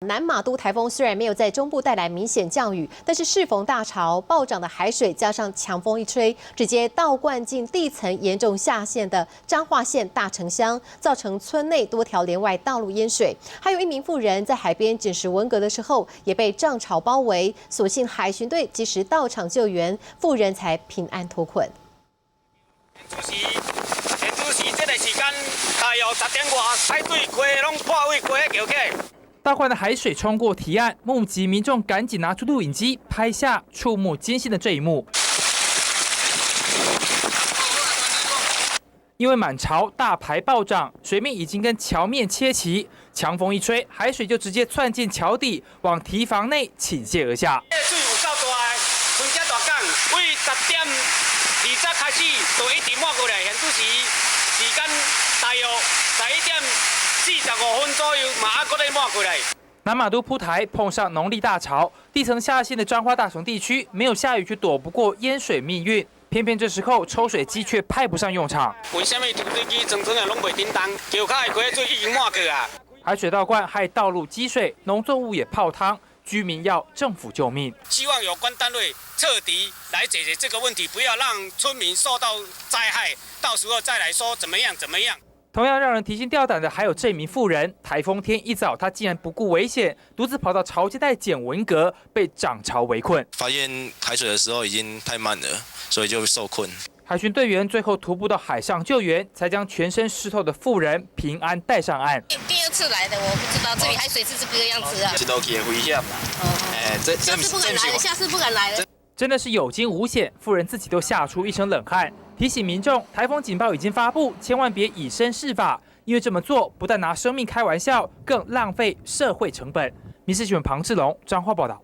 南马都台风虽然没有在中部带来明显降雨，但是适逢大潮，暴涨的海水加上强风一吹，直接倒灌进地层严重下陷的彰化县大城乡，造成村内多条连外道路淹水。还有一名妇人在海边捡拾文革的时候，也被涨潮包围，所幸海巡队及时到场救援，妇人才平安脱困。 这个时间大约10点外，海水开拢破位开桥起。大块的海水冲过堤岸，目击民众赶紧拿出录影机拍下触目惊心的这一幕。因为满潮大排暴涨，水面已经跟桥面切齐，强风一吹，海水就直接窜进桥底，往堤防内倾泻而下。水有够大，船只大港，为10点20开始就一直漫过来，现在时间大约11点45分左右，马上再漫过来。南马都铺台碰上农历大潮，地层下陷的彰化大雄地区没有下雨，却躲不过淹水命运。偏偏这时候抽水机却派不上用场。为什么抽水机常常拢袂叮当？桥卡的开水已经漫过啊！海水倒灌害道路积水，农作物也泡汤，居民要政府救命。希望有关单位彻底来解决这个问题，不要让村民受到灾害，到时候再来说怎么样。同样让人提心吊胆的还有这名妇人。台风天一早，她竟然不顾危险，独自跑到潮间带捡文革，被涨潮围困。发现海水的时候已经太慢了，所以就受困。海巡队员最后徒步到海上救援，才将全身湿透的妇人平安带上岸。第二次来的，我不知道这里海水是这个样子啊。这都可以危险啦。下次不敢来了，下次不敢来了。真的是有惊无险，妇人自己都吓出一身冷汗。提醒民众，台风警报已经发布，千万别以身试法，因为这么做不但拿生命开玩笑，更浪费社会成本。民视新闻庞志龙彰化报道。